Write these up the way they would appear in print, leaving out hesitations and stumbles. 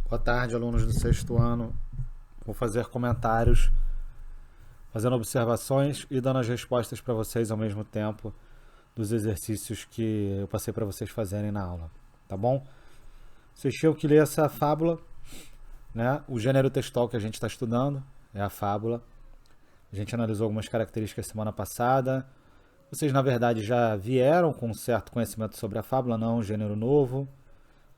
Boa tarde, alunos do sexto ano. Vou fazer comentários, fazendo observações e dando as respostas para vocês ao mesmo tempo dos exercícios que eu passei para vocês fazerem na aula, tá bom? Vocês tinham que ler essa fábula, né? O gênero textual que a gente está estudando é a fábula. A gente analisou algumas características semana passada. Vocês, na verdade, já vieram com um certo conhecimento sobre a fábula, não é um gênero novo.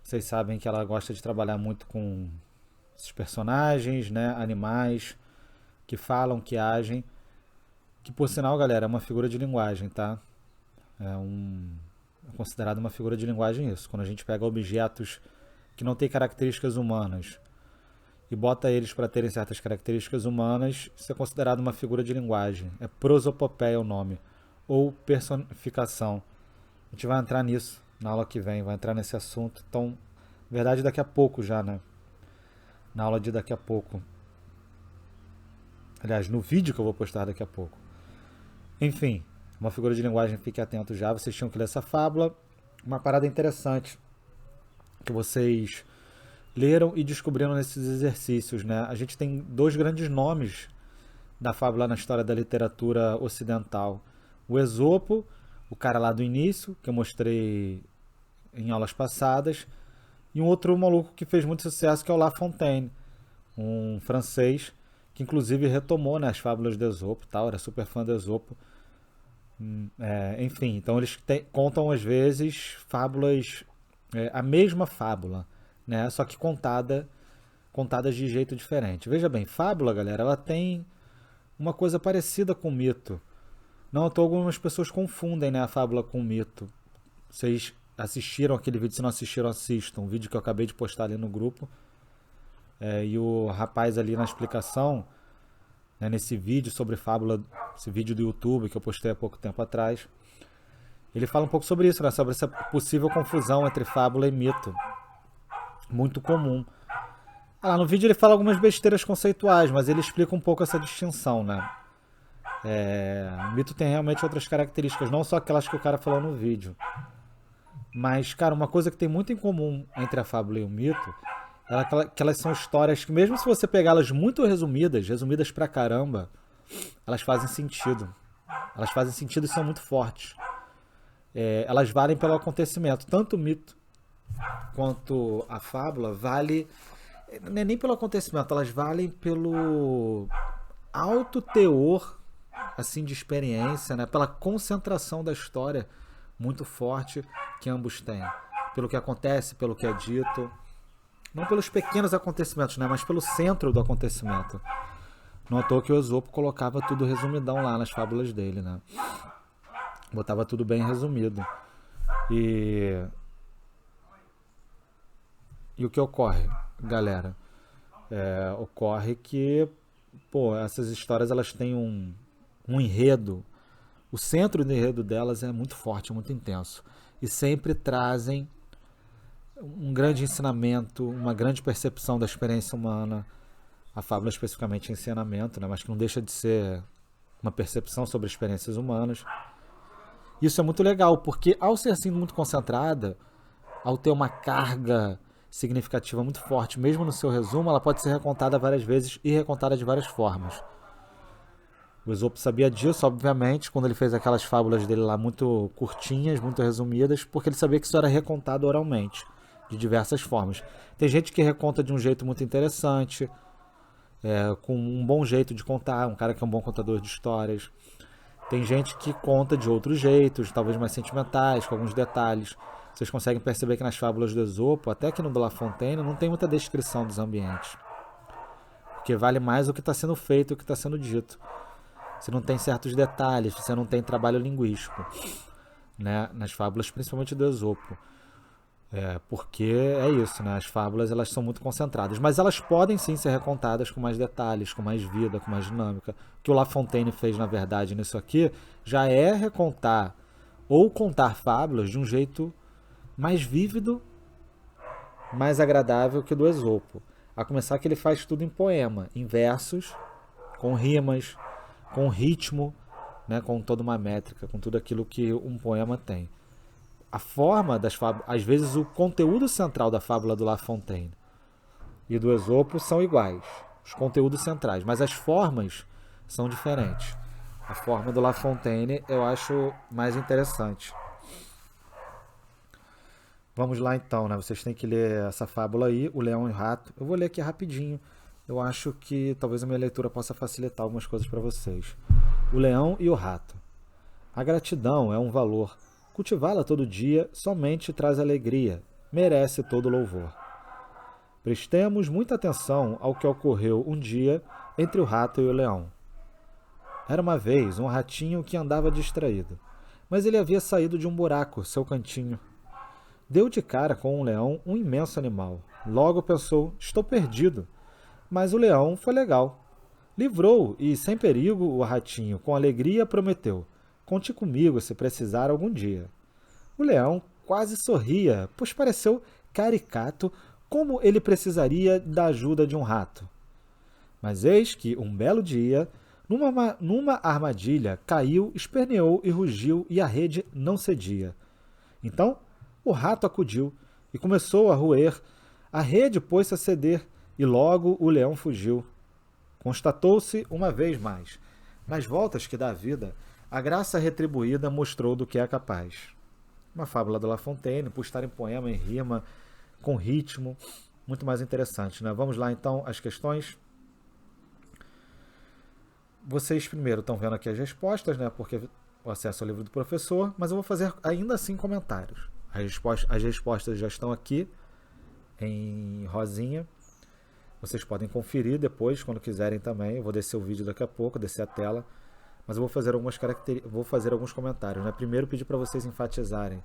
Vocês sabem que ela gosta de trabalhar muito com esses personagens, né, animais que falam, que agem, que por sinal, galera, é uma figura de linguagem, tá? É considerado uma figura de linguagem isso. Quando a gente pega objetos que não têm características humanas e bota eles para terem certas características humanas, isso é considerado uma figura de linguagem. É prosopopeia o nome, ou personificação. A gente vai entrar nisso na aula que vem, vai entrar nesse assunto. Então, na verdade, daqui a pouco já, né? Na aula de daqui a pouco. Aliás, no vídeo que eu vou postar daqui a pouco. Enfim, uma figura de linguagem, fique atento já. Vocês tinham que ler essa fábula. Uma parada interessante que vocês leram e descobriram nesses exercícios, né? A gente tem dois grandes nomes da fábula na história da literatura ocidental. O Esopo, o cara lá do início, que eu mostrei em aulas passadas, e um outro maluco que fez muito sucesso, que é o La Fontaine, um francês que inclusive retomou, né, as fábulas de Esopo, tal, era super fã de Esopo. Enfim, então eles contam às vezes fábulas, a mesma fábula, né, só que contadas de jeito diferente. Veja bem, fábula, galera, ela tem uma coisa parecida com mito. Não, algumas pessoas confundem, né, a fábula com o mito. Vocês assistiram aquele vídeo? Se não assistiram, assistam. Um vídeo que eu acabei de postar ali no grupo. E o rapaz ali na explicação, né, nesse vídeo sobre fábula, esse vídeo do YouTube que eu postei há pouco tempo atrás, ele fala um pouco sobre isso, né, sobre essa possível confusão entre fábula e mito. Muito comum. No vídeo ele fala algumas besteiras conceituais, mas ele explica um pouco essa distinção, né? O mito tem realmente outras características, não só aquelas que o cara falou no vídeo. Mas, cara, uma coisa que tem muito em comum entre a fábula e o mito é que elas são histórias que, mesmo se você pegá-las muito resumidas pra caramba, elas fazem sentido. Elas fazem sentido e são muito fortes. Elas valem pelo acontecimento. Tanto o mito quanto a fábula vale, não é nem pelo acontecimento, elas valem pelo alto teor assim de experiência, né? Pela concentração da história muito forte que ambos têm, pelo que acontece, pelo que é dito, não pelos pequenos acontecimentos, né? Mas pelo centro do acontecimento. Não à toa que o Esopo colocava tudo resumidão lá nas fábulas dele, né? Botava tudo bem resumido. E o que ocorre, galera? Ocorre que, essas histórias elas têm um enredo. O centro do enredo delas é muito forte, muito intenso. E sempre trazem um grande ensinamento, uma grande percepção da experiência humana. A fábula especificamente é ensinamento, né? Mas que não deixa de ser uma percepção sobre experiências humanas. Isso é muito legal, porque ao ser assim muito concentrada, ao ter uma carga significativa muito forte, mesmo no seu resumo, ela pode ser recontada várias vezes e recontada de várias formas. O Esopo sabia disso, obviamente, quando ele fez aquelas fábulas dele lá muito curtinhas, muito resumidas, porque ele sabia que isso era recontado oralmente, de diversas formas. Tem gente que reconta de um jeito muito interessante, com um bom jeito de contar, um cara que é um bom contador de histórias. Tem gente que conta de outros jeitos, talvez mais sentimentais, com alguns detalhes. Vocês conseguem perceber que nas fábulas do Esopo, até que no do La Fontaine, não tem muita descrição dos ambientes. Porque vale mais o que está sendo feito, o que está sendo dito. Você não tem certos detalhes, você não tem trabalho linguístico, né? Nas fábulas, principalmente do Esopo. Porque é isso, né? As fábulas elas são muito concentradas, mas elas podem sim ser recontadas com mais detalhes, com mais vida, com mais dinâmica. O que o La Fontaine fez, na verdade, nisso aqui, já é recontar ou contar fábulas de um jeito mais vívido, mais agradável que o do Esopo. A começar que ele faz tudo em poema, em versos, com rimas, com ritmo, né, com toda uma métrica, com tudo aquilo que um poema tem. A forma das fábulas, às vezes o conteúdo central da fábula do La Fontaine e do Esopo são iguais, os conteúdos centrais, mas as formas são diferentes. A forma do La Fontaine eu acho mais interessante. Vamos lá então, né? Vocês têm que ler essa fábula aí, O Leão e o Rato. Eu vou ler aqui rapidinho. Eu acho que talvez a minha leitura possa facilitar algumas coisas para vocês. O Leão e o Rato. A gratidão é um valor. Cultivá-la todo dia somente traz alegria, merece todo louvor. Prestemos muita atenção ao que ocorreu um dia entre o rato e o leão. Era uma vez um ratinho que andava distraído, mas ele havia saído de um buraco, seu cantinho. Deu de cara com um leão, um imenso animal. Logo pensou, estou perdido. Mas o leão foi legal. Livrou e, sem perigo, o ratinho, com alegria, prometeu: conte comigo se precisar algum dia. O leão quase sorria, pois pareceu caricato como ele precisaria da ajuda de um rato. Mas eis que, um belo dia, numa armadilha, caiu, esperneou e rugiu e a rede não cedia. Então, o rato acudiu e começou a roer. A rede pôs-se a ceder e logo o leão fugiu. Constatou-se uma vez mais, nas voltas que dá a vida, a graça retribuída mostrou do que é capaz. Uma fábula do La Fontaine, por estar em poema, em rima, com ritmo, muito mais interessante, né? Vamos lá então às questões. Vocês primeiro estão vendo aqui as respostas, né? Porque o acesso ao livro do professor, mas eu vou fazer ainda assim comentários. As respostas já estão aqui em rosinha. Vocês podem conferir depois, quando quiserem também. Eu vou descer o vídeo daqui a pouco, descer a tela. Mas eu vou fazer vou fazer alguns comentários, né? Primeiro pedir para vocês enfatizarem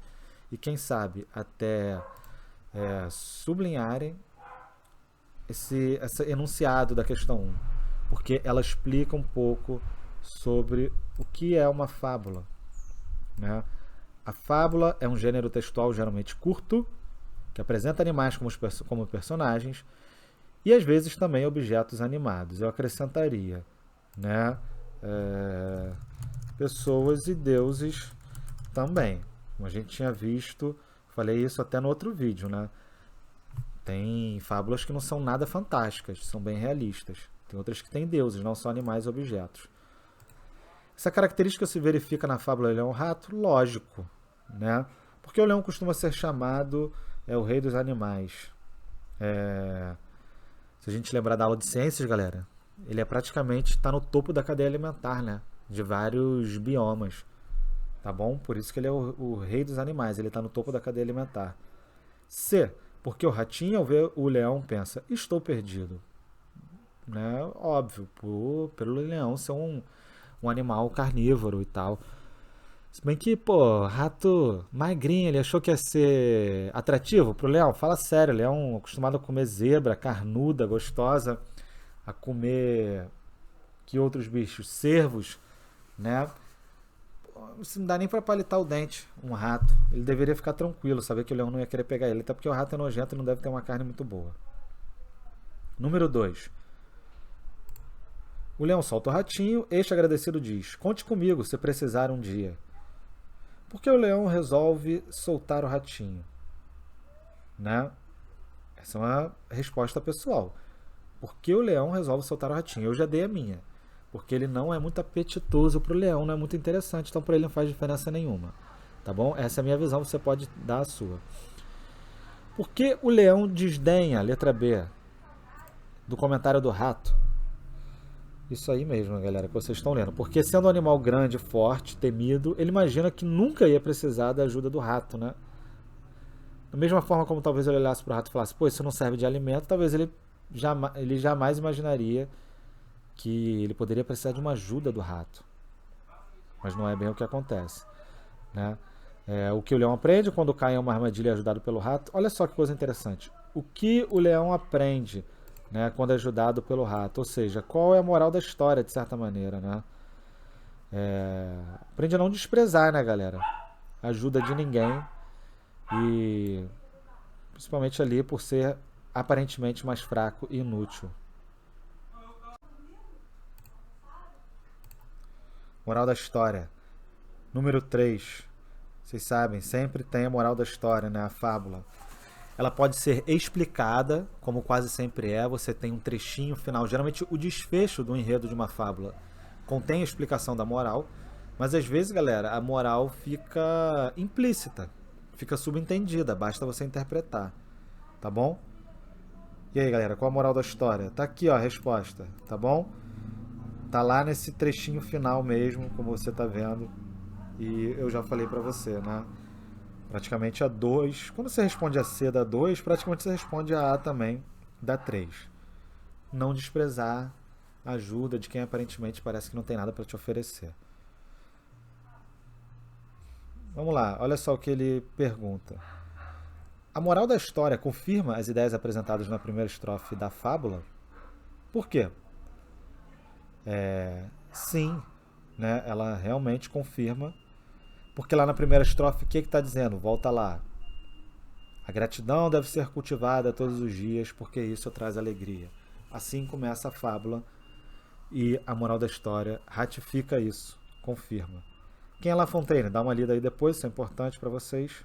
e quem sabe até sublinharem esse enunciado da questão 1, porque ela explica um pouco sobre o que é uma fábula, né? A fábula é um gênero textual geralmente curto, que apresenta animais como personagens e às vezes também objetos animados. Eu acrescentaria, né? Pessoas e deuses também. Como a gente tinha visto, falei isso até no outro vídeo, né? Tem fábulas que não são nada fantásticas, são bem realistas. Tem outras que têm deuses, não só animais e objetos. Essa característica se verifica na fábula Leão-Rato? Lógico, né? Porque o leão costuma ser chamado o rei dos animais. Se a gente lembrar da aula de ciências, galera, ele praticamente está no topo da cadeia alimentar, né? De vários biomas, tá bom? Por isso que ele é o rei dos animais, ele está no topo da cadeia alimentar. C, porque o ratinho, ao ver o leão, pensa, estou perdido. Né? Óbvio, pelo leão ser um animal carnívoro e tal. Se bem que, pô, rato magrinho, ele achou que ia ser atrativo pro leão? Fala sério, leão acostumado a comer zebra, carnuda, gostosa, a comer que outros bichos? Cervos, né? Isso não dá nem pra palitar o dente, um rato. Ele deveria ficar tranquilo, saber que o leão não ia querer pegar ele, até porque o rato é nojento e não deve ter uma carne muito boa. Número 2. O leão solta o ratinho, este agradecido diz, conte comigo se precisar um dia. Por que o leão resolve soltar o ratinho? Né? Essa é uma resposta pessoal. Por que o leão resolve soltar o ratinho? Eu já dei a minha. Porque ele não é muito apetitoso para o leão, não é muito interessante, então para ele não faz diferença nenhuma. Tá bom? Essa é a minha visão, você pode dar a sua. Por que o leão desdenha, letra B, do comentário do rato? Isso aí mesmo, galera, que vocês estão lendo. Porque sendo um animal grande, forte, temido, ele imagina que nunca ia precisar da ajuda do rato, né? Da mesma forma como talvez ele olhasse para o rato e falasse, pô, isso não serve de alimento, talvez ele jamais imaginaria que ele poderia precisar de uma ajuda do rato. Mas não é bem o que acontece, né? O que o leão aprende quando cai em uma armadilha ajudado pelo rato? Olha só que coisa interessante. O que o leão aprende, né, quando é ajudado pelo rato? Ou seja, qual é a moral da história, de certa maneira, né? Aprende a não desprezar, né, galera? A ajuda de ninguém. E principalmente ali por ser aparentemente mais fraco e inútil. Moral da história. Número 3. Vocês sabem, sempre tem a moral da história, né? A fábula. Ela pode ser explicada, como quase sempre é. Você tem um trechinho final. Geralmente o desfecho do enredo de uma fábula contém a explicação da moral, mas às vezes, galera, a moral fica implícita, fica subentendida, basta você interpretar, tá bom? E aí, galera, qual a moral da história? Tá aqui, ó, a resposta, tá bom? Tá lá nesse trechinho final mesmo, como você tá vendo. E eu já falei pra você, né? Praticamente a 2. Quando você responde a C dá 2, praticamente você responde a A também dá 3. Não desprezar a ajuda de quem aparentemente parece que não tem nada para te oferecer. Vamos lá, olha só o que ele pergunta. A moral da história confirma as ideias apresentadas na primeira estrofe da fábula? Por quê? Sim, né? Ela realmente confirma. Porque lá na primeira estrofe, o que está dizendo? Volta lá. A gratidão deve ser cultivada todos os dias, porque isso traz alegria. Assim começa a fábula e a moral da história ratifica isso, confirma. Quem é La Fontaine? Dá uma lida aí depois, isso é importante para vocês.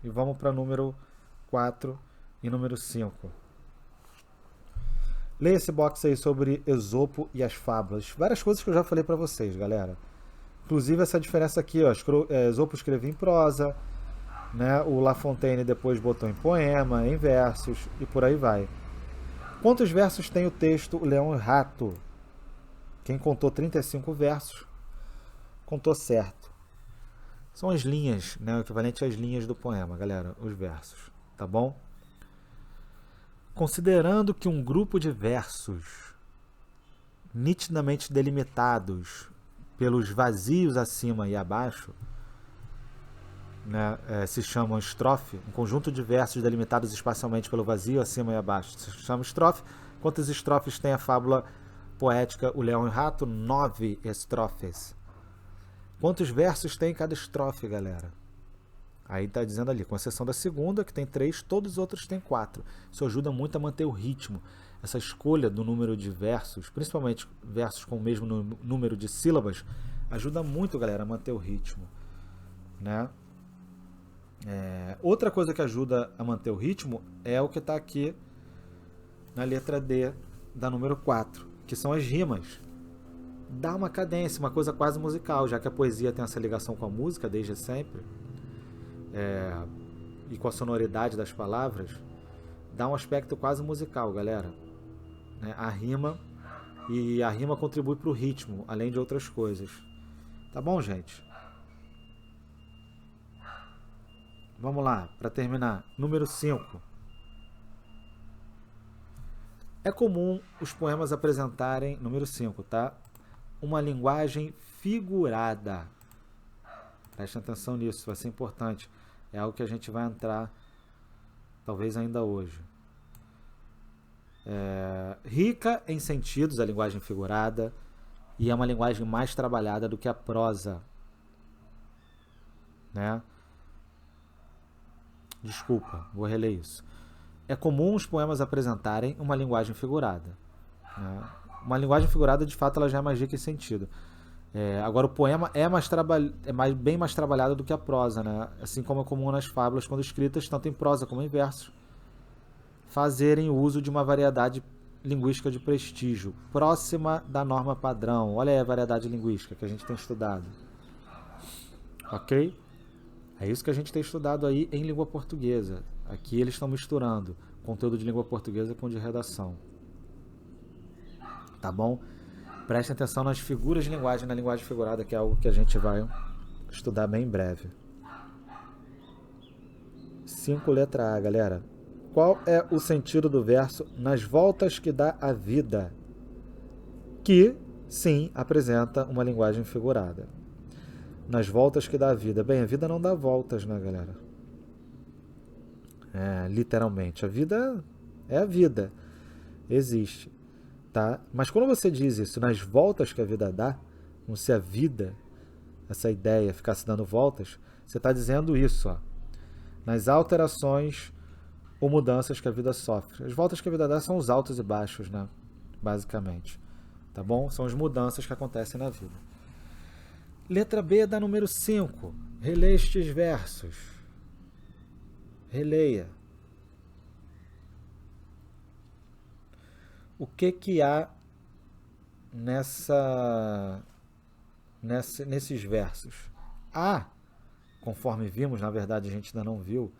E vamos para número 4 e número 5. Leia esse box aí sobre Esopo e as fábulas. Várias coisas que eu já falei para vocês, galera. Inclusive essa diferença aqui, ó, Esopo escrevia em prosa, né? O La Fontaine depois botou em poema, em versos e por aí vai. Quantos versos tem o texto O Leão e o Rato? Quem contou 35 versos, contou certo. São as linhas, né? O equivalente às linhas do poema, galera, os versos, tá bom? Considerando que um grupo de versos nitidamente delimitados pelos vazios acima e abaixo, né, se chama estrofe, um conjunto de versos delimitados espacialmente pelo vazio acima e abaixo se chama estrofe. Quantas estrofes tem a fábula poética O Leão e o Rato? 9 estrofes. Quantos versos tem cada estrofe, galera? Aí está dizendo ali, com exceção da segunda, que tem 3, todos os outros têm 4. Isso ajuda muito a manter o ritmo. Essa escolha do número de versos, principalmente versos com o mesmo número de sílabas, ajuda muito, galera, a manter o ritmo, né? Outra coisa que ajuda a manter o ritmo é o que está aqui na letra D da número 4, que são as rimas. Dá uma cadência, uma coisa quase musical, já que a poesia tem essa ligação com a música desde sempre, e com a sonoridade das palavras, dá um aspecto quase musical, galera. A rima, e a rima contribui para o ritmo, além de outras coisas. Tá bom, gente? Vamos lá, para terminar. Número 5. É comum os poemas apresentarem, número 5, tá? Uma linguagem figurada. Preste atenção nisso, vai ser importante. É algo que a gente vai entrar, talvez ainda hoje. Rica em sentidos, a linguagem figurada, e é uma linguagem mais trabalhada do que a prosa, né? Desculpa, vou reler isso. É comum os poemas apresentarem uma linguagem figurada, né? Uma linguagem figurada, de fato, ela já é mais rica em sentido. Agora, o poema bem mais trabalhado do que a prosa, né? Assim como é comum nas fábulas, quando escritas, tanto em prosa como em versos, fazerem uso de uma variedade linguística de prestígio, próxima da norma padrão. Olha aí a variedade linguística que a gente tem estudado. Ok? É isso que a gente tem estudado aí em língua portuguesa. Aqui eles estão misturando conteúdo de língua portuguesa com de redação. Tá bom? Prestem atenção nas figuras de linguagem, na linguagem figurada, que é algo que a gente vai estudar bem em breve. 5, letra A, galera. Qual é o sentido do verso nas voltas que dá a vida? Que, sim, apresenta uma linguagem figurada. Nas voltas que dá a vida. Bem, a vida não dá voltas, né, galera? Literalmente. A vida é a vida. Existe. Tá? Mas quando você diz isso, nas voltas que a vida dá, como se a vida, essa ideia, ficasse dando voltas, você está dizendo isso, ó. Nas alterações ou mudanças que a vida sofre. As voltas que a vida dá são os altos e baixos, né? Basicamente. Tá bom? São as mudanças que acontecem na vida. Letra B da número 5. Releia estes versos. Releia. O que há nesses versos? Há, conforme vimos, na verdade a gente ainda não viu,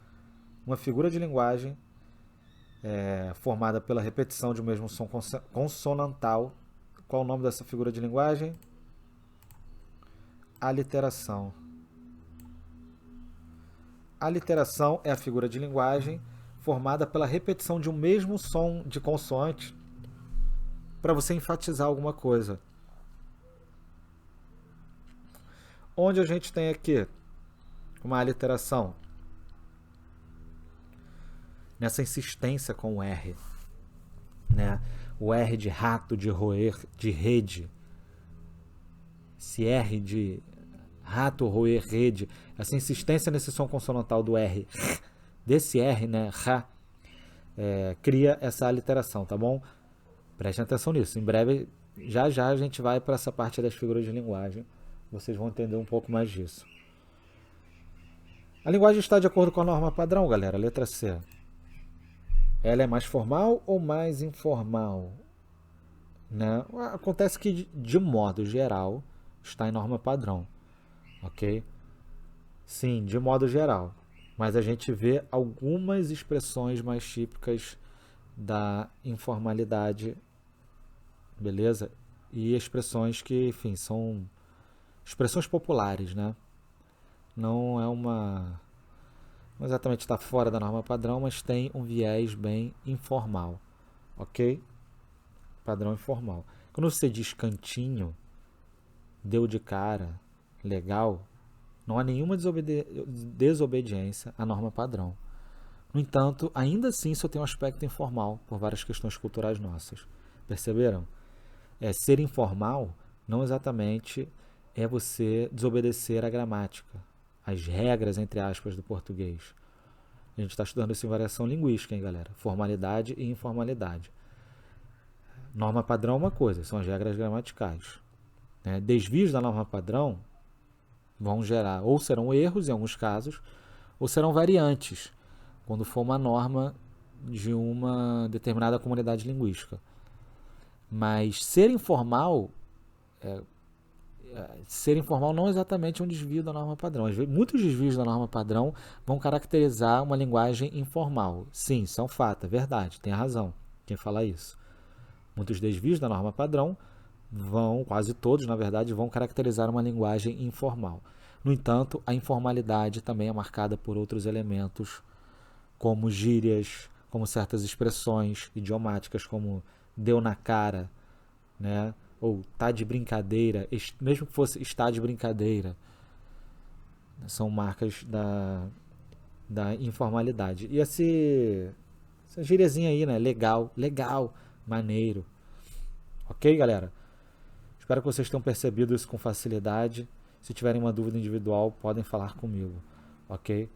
uma figura de linguagem formada pela repetição de um mesmo som consonantal. Qual o nome dessa figura de linguagem? Aliteração. Aliteração é a figura de linguagem formada pela repetição de um mesmo som de consoante para você enfatizar alguma coisa. Onde a gente tem aqui uma aliteração? Nessa insistência com o R. Né? O R de rato, de roer, de rede. Esse R de rato, roer, rede. Essa insistência nesse som consonantal do R. Desse R, né? Ra. Cria essa aliteração, tá bom? Prestem atenção nisso. Em breve, já a gente vai para essa parte das figuras de linguagem. Vocês vão entender um pouco mais disso. A linguagem está de acordo com a norma padrão, galera. Letra C. Ela é mais formal ou mais informal? Né? Acontece que, de modo geral, está em norma padrão. Ok? Sim, de modo geral. Mas a gente vê algumas expressões mais típicas da informalidade, beleza? E expressões que, enfim, são expressões populares, né? Não é uma... Não exatamente está fora da norma padrão, mas tem um viés bem informal, ok? Padrão informal. Quando você diz cantinho, deu de cara, legal, não há nenhuma desobediência à norma padrão. No entanto, ainda assim isso tem um aspecto informal por várias questões culturais nossas. Perceberam? Ser informal não exatamente é você desobedecer à gramática, as regras, entre aspas, do português. A gente está estudando isso em variação linguística, hein, galera? Formalidade e informalidade. Norma padrão é uma coisa, são as regras gramaticais. Desvios da norma padrão vão gerar, ou serão erros em alguns casos, ou serão variantes, quando for uma norma de uma determinada comunidade linguística. Mas ser informal não é exatamente um desvio da norma padrão. Muitos desvios da norma padrão vão caracterizar uma linguagem informal. Sim, isso é um fato, é verdade, tem razão quem fala isso. Muitos desvios da norma padrão quase todos, na verdade, vão caracterizar uma linguagem informal. No entanto, a informalidade também é marcada por outros elementos, como gírias, como certas expressões idiomáticas, como deu na cara, né? Ou tá de brincadeira, mesmo que fosse está de brincadeira, são marcas da informalidade. E essa gíriazinha aí, né? Legal, maneiro. Ok, galera? Espero que vocês tenham percebido isso com facilidade. Se tiverem uma dúvida individual, podem falar comigo, ok?